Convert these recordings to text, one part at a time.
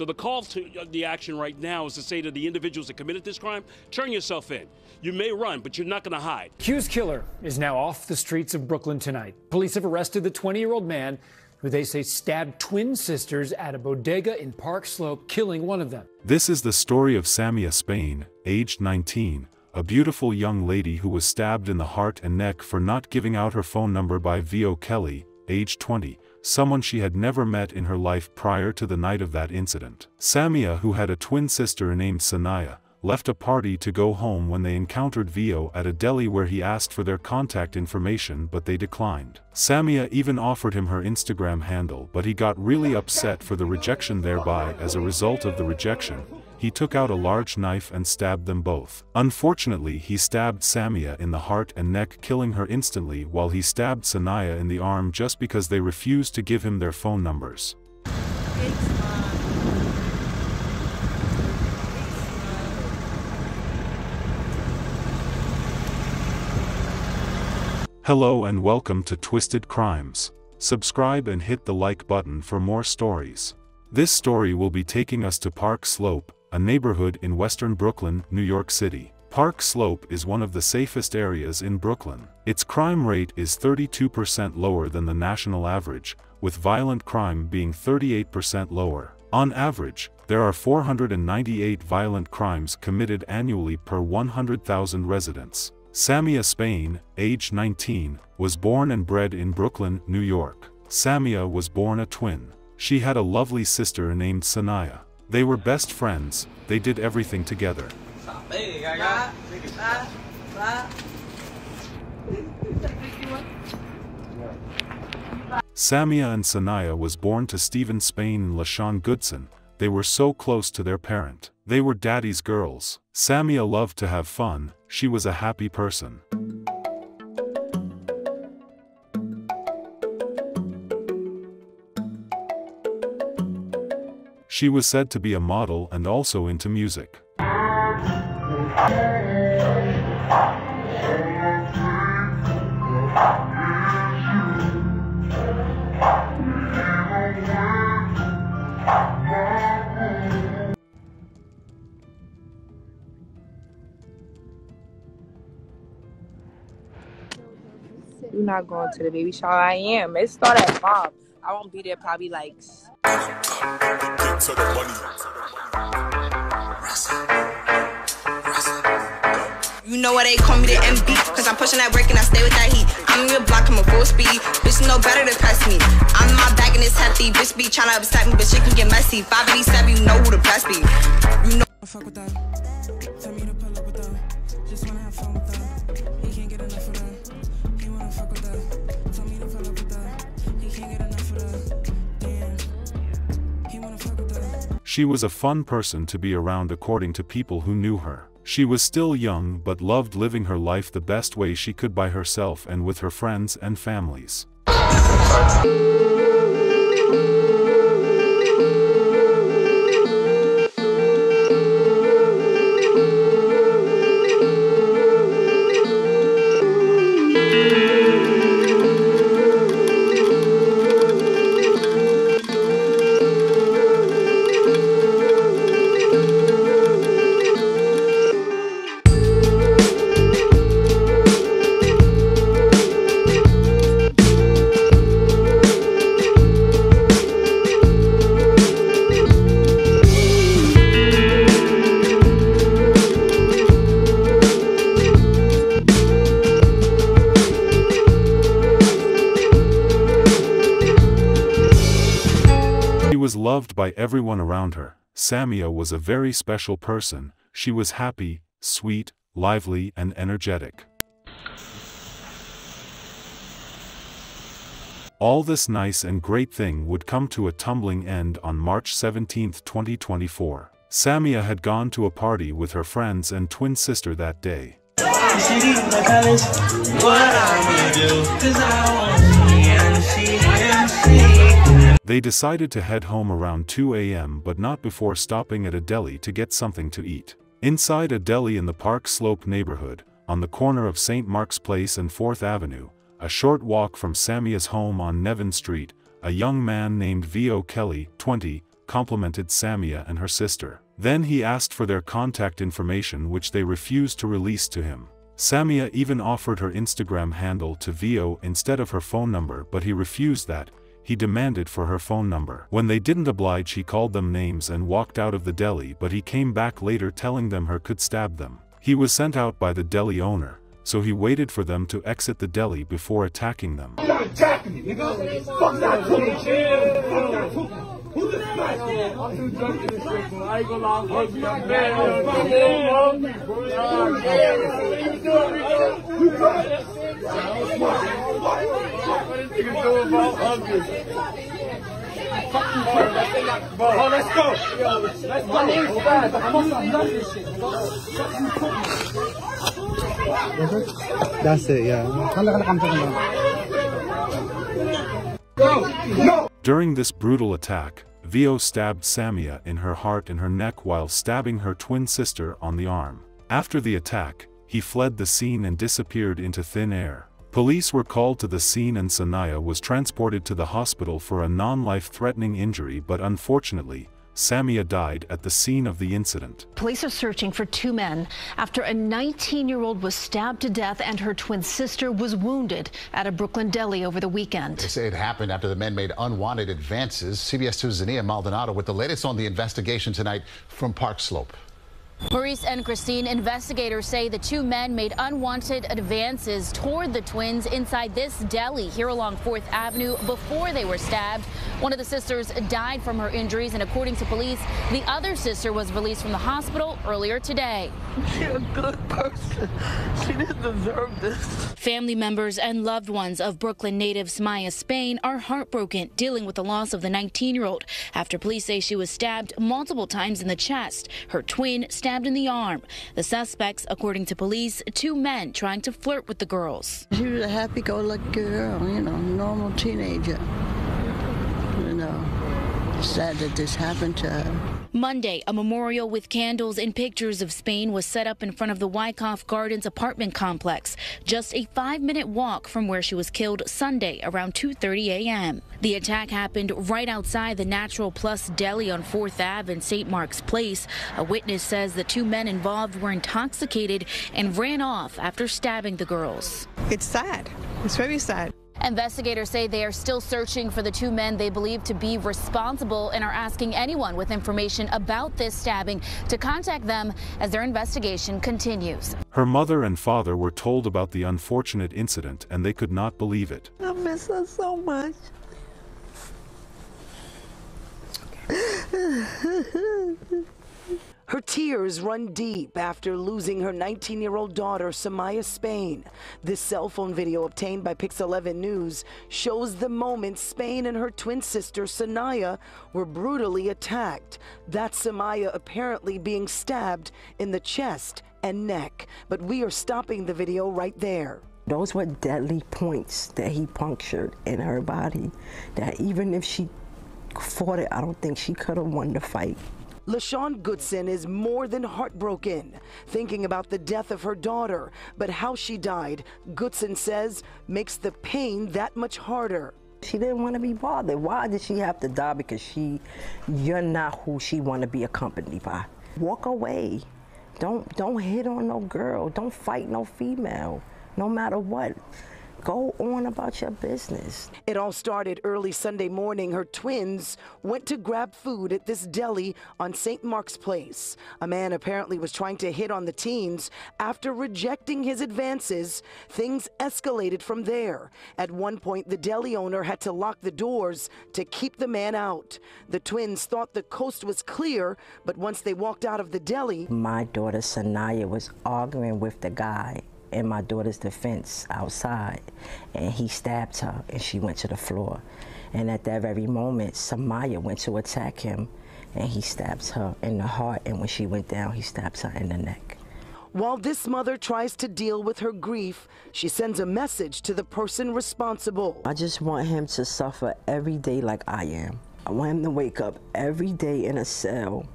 So the call to the action right now is to say to the individuals that committed this crime, turn yourself in. You may run, but you're not going to hide. Accused killer is now off the streets of Brooklyn tonight. Police have arrested the 20-year-old man who they say stabbed twin sisters at a bodega in Park Slope, killing one of them. This is the story of Samia Spain, aged 19, a beautiful young lady who was stabbed in the heart and neck for not giving out her phone number by Vio Kelly, aged 20, someone she had never met in her life prior to the night of that incident. Samia, who had a twin sister named Sanaya, left a party to go home when they encountered Vio at a deli where he asked for their contact information, but they declined. Samia even offered him her Instagram handle, but he got really upset for the rejection. Thereby, as a result of the rejection, he took out a large knife and stabbed them both. Unfortunately, he stabbed Samia in the heart and neck, killing her instantly, while he stabbed Sanaya in the arm just because they refused to give him their phone numbers. Hello and welcome to Twisted Crimes. Subscribe and hit the like button for more stories. This story will be taking us to Park Slope, a neighborhood in western Brooklyn, New York City. Park Slope is one of the safest areas in Brooklyn. Its crime rate is 32% lower than the national average, with violent crime being 38% lower. On average, there are 498 violent crimes committed annually per 100,000 residents. Samia Spain, age 19, was born and bred in Brooklyn, New York. Samia was born a twin. She had a lovely sister named Sanaya. They were best friends, they did everything together. Samia and Sanaya was born to Stephen Spain and LaShawn Goodson. They were so close to their parent. They were daddy's girls. Samia loved to have fun, she was a happy person. She was said to be a model and also into music. You're not going to the baby shower. I am. It started at 5. I won't be there probably like... You know why they call me the MB, cause I'm pushing that work and I stay with that heat. I'm in your block, I'm a full speed. Bitch, no better to pass me. I'm in my bag and it's hefty. Bitch be tryna upset me, but shit can get messy. 587, you know who the best be. You know. Fuck with that. Tell me to pull up with that. Just wanna have fun with that. He can't get enough of that. He wanna fuck with that. Tell me to pull up with that. He can't get enough of that. Damn. He wanna fuck with that. She was a fun person to be around according to people who knew her. She was still young but loved living her life the best way she could by herself and with her friends and families. Loved by everyone around her, Samia was a very special person. She was happy, sweet, lively, and energetic. All this nice and great thing would come to a tumbling end on March 17, 2024. Samia had gone to a party with her friends and twin sister that day. They decided to head home around 2 a.m. but not before stopping at a deli to get something to eat. Inside a deli in the Park Slope neighborhood, on the corner of St. Mark's Place and 4th Avenue, a short walk from Samia's home on Nevin Street, a young man named Vio Kelly, 20, complimented Samia and her sister. Then he asked for their contact information, which they refused to release to him. Samia even offered her Instagram handle to Vio instead of her phone number, but he refused that. He demanded for her phone number. When they didn't oblige, he called them names and walked out of the deli, but he came back later telling them her could stab them. He was sent out by the deli owner, so he waited for them to exit the deli before attacking them. That's it, yeah. During this brutal attack, Vio stabbed Samia in her heart and her neck while stabbing her twin sister on the arm. After the attack, he fled the scene and disappeared into thin air. Police were called to the scene and Sanaya was transported to the hospital for a non-life-threatening injury, but unfortunately, Samia died at the scene of the incident. Police are searching for two men after a 19-year-old was stabbed to death and her twin sister was wounded at a Brooklyn deli over the weekend. They say it happened after the men made unwanted advances. CBS 2's Zania Maldonado with the latest on the investigation tonight from Park Slope. Maurice and Christine, investigators say the two men made unwanted advances toward the twins inside this deli here along 4th Avenue before they were stabbed. One of the sisters died from her injuries, and according to police, the other sister was released from the hospital earlier today. She's a good person. She didn't deserve this. Family members and loved ones of Brooklyn native Samia Spain are heartbroken, dealing with the loss of the 19-year-old after police say she was stabbed multiple times in the chest. Her twin stabbed in the arm. The suspects, according to police, two men trying to flirt with the girls. She was a happy-go-lucky girl, you know, normal teenager. You know, sad that this happened to her. Monday, a memorial with candles and pictures of Spain was set up in front of the Wyckoff Gardens apartment complex, just a 5-minute walk from where she was killed Sunday around 2:30 a.m. The attack happened right outside the Natural Plus Deli on 4th Ave in St. Mark's Place. A witness says the two men involved were intoxicated and ran off after stabbing the girls. It's sad. It's very sad. Investigators say they are still searching for the two men they believe to be responsible and are asking anyone with information about this stabbing to contact them as their investigation continues. Her mother and father were told about the unfortunate incident and they could not believe it. I miss her so much. Her tears run deep after losing her 19-year-old daughter, Samia Spain. This cell phone video obtained by Pix 11 News shows the moment Spain and her twin sister, Sanaya, were brutally attacked. That's Samaya apparently being stabbed in the chest and neck. But we are stopping the video right there. Those were deadly points that he punctured in her body, that even if she fought it, I don't think she could have won the fight. LaShawn Goodson is more than heartbroken, thinking about the death of her daughter, but how she died, Goodson says, makes the pain that much harder. She didn't want to be bothered. Why did she have to die? Because you're not who she want to be accompanied by. Walk away. Don't hit on no girl. Don't fight no female, no matter what. Go on about your business. It all started early Sunday morning. Her twins went to grab food at this deli on St. Mark's Place. A man apparently was trying to hit on the teens. After rejecting his advances, things escalated from there. At one point, the deli owner had to lock the doors to keep the man out. The twins thought the coast was clear, but once they walked out of the deli... My daughter Sanaya was arguing with the guy in my daughter's defense outside, and he stabbed her and she went to the floor. And at that very moment, Samaya went to attack him and he stabs her in the heart, and when she went down, he stabs her in the neck. While this mother tries to deal with her grief, she sends a message to the person responsible. I just want him to suffer every day like I am. I want him to wake up every day in a cell,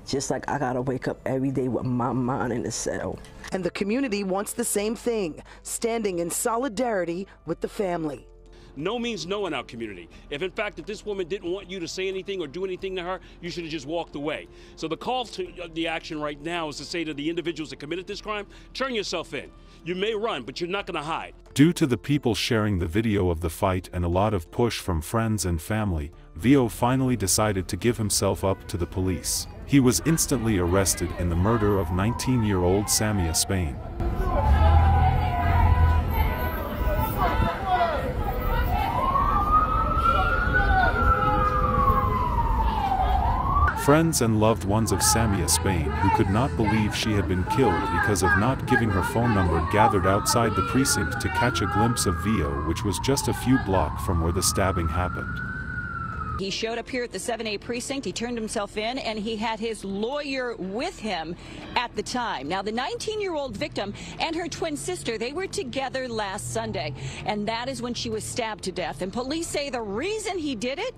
just like I gotta wake up every day with my mind in a cell. And the community wants the same thing, standing in solidarity with the family. No means no in our community. If in fact if this woman didn't want you to say anything or do anything to her, you should have just walked away. So the call to the action right now is to say to the individuals that committed this crime, turn yourself in. You may run, but you're not going to hide. Due to the people sharing the video of the fight and a lot of push from friends and family, Vio finally decided to give himself up to the police. He was instantly arrested in the murder of 19-year-old Samia Spain. Friends and loved ones of Samia Spain, who could not believe she had been killed because of not giving her phone number, gathered outside the precinct to catch a glimpse of Vio, which was just a few blocks from where the stabbing happened. He showed up here at the 7A precinct, he turned himself in, and he had his lawyer with him at the time. Now, the 19-year-old victim and her twin sister, they were together last Sunday, and that is when she was stabbed to death. And police say the reason he did it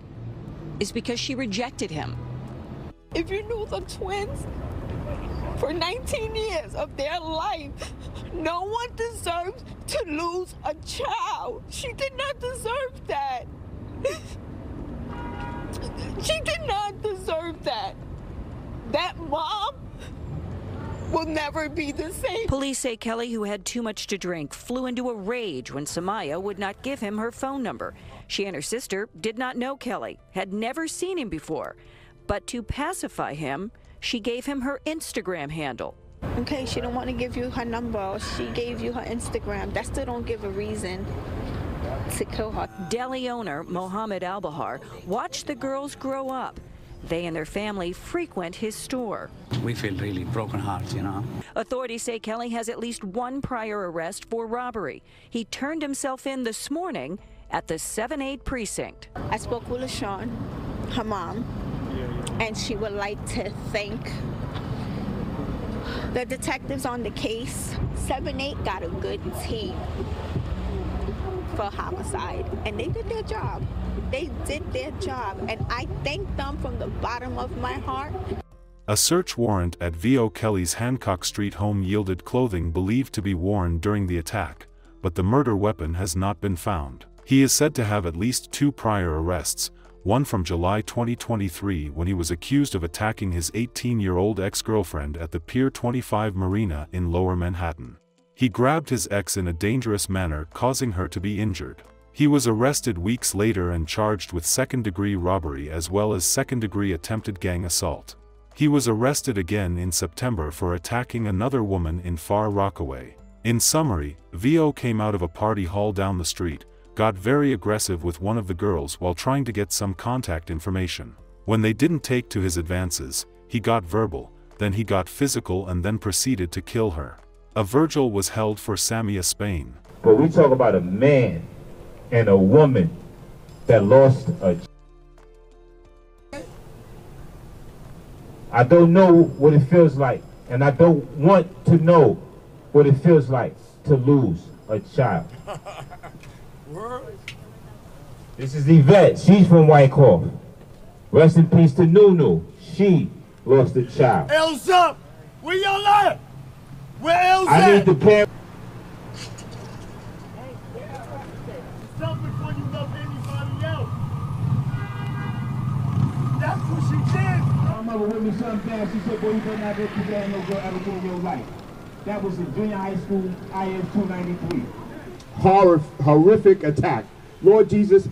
is because she rejected him. If you knew the twins for 19 years of their life, no one deserves to lose a child. She did not deserve that. She did not deserve that. That mom will never be the same. Police say Kelly, who had too much to drink, flew into a rage when Samia would not give him her phone number. She and her sister did not know Kelly, had never seen him before. But to pacify him, she gave him her Instagram handle. Okay, she don't want to give you her number. She gave you her Instagram. That still don't give a reason to kill her. Deli owner Mohammed Al-Bahar watched the girls grow up. They and their family frequent his store. We feel really broken hearts, you know. Authorities say Kelly has at least one prior arrest for robbery. He turned himself in this morning at the 7A precinct. I spoke with LaShawn, her mom, and she would like to thank the detectives on the case. 7-8 got a good team for homicide, and they did their job. They did their job, and I thank them from the bottom of my heart. A search warrant at Vio Kelly's Hancock Street home yielded clothing believed to be worn during the attack, but the murder weapon has not been found. He is said to have at least 2 prior arrests, one from July 2023 when he was accused of attacking his 18-year-old ex-girlfriend at the Pier 25 Marina in Lower Manhattan. He grabbed his ex in a dangerous manner, causing her to be injured. He was arrested weeks later and charged with second-degree robbery as well as second-degree attempted gang assault. He was arrested again in September for attacking another woman in Far Rockaway. In summary, Vio came out of a party hall down the street, got very aggressive with one of the girls while trying to get some contact information. When they didn't take to his advances, he got verbal, then he got physical, and then proceeded to kill her. A vigil was held for Samia Spain. But we talk about a man and a woman that lost a child. I don't know what it feels like, and I don't want to know what it feels like to lose a child. This is Yvette. She's from Wyckoff. Rest in peace to Nunu. She lost a child. Elsa, where y'all at? Where Elsa? I need the parent. Stop before you love anybody else. That's what she did. My mother with me something bad. She said, boy, you better not get too bad no girl ever in your life. That was in junior high school, IS 293. Horrific attack. Lord Jesus,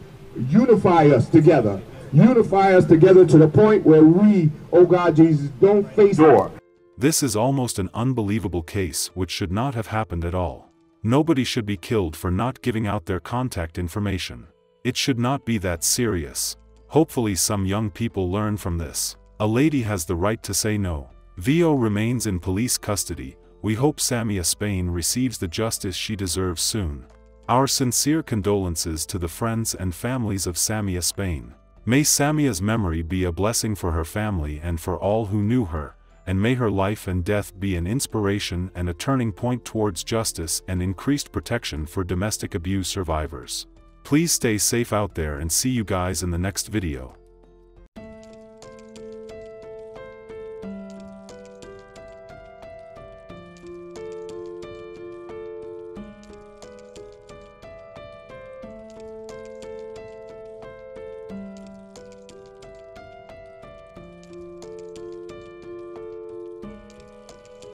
unify us together. Unify us together to the point where we, oh God Jesus, don't face war. This is almost an unbelievable case which should not have happened at all. Nobody should be killed for not giving out their contact information. It should not be that serious. Hopefully some young people learn from this. A lady has the right to say no. Vio remains in police custody. We hope Samia Spain receives the justice she deserves soon. Our sincere condolences to the friends and families of Samia Spain. May Samia's memory be a blessing for her family and for all who knew her, and may her life and death be an inspiration and a turning point towards justice and increased protection for domestic abuse survivors. Please stay safe out there, and see you guys in the next video.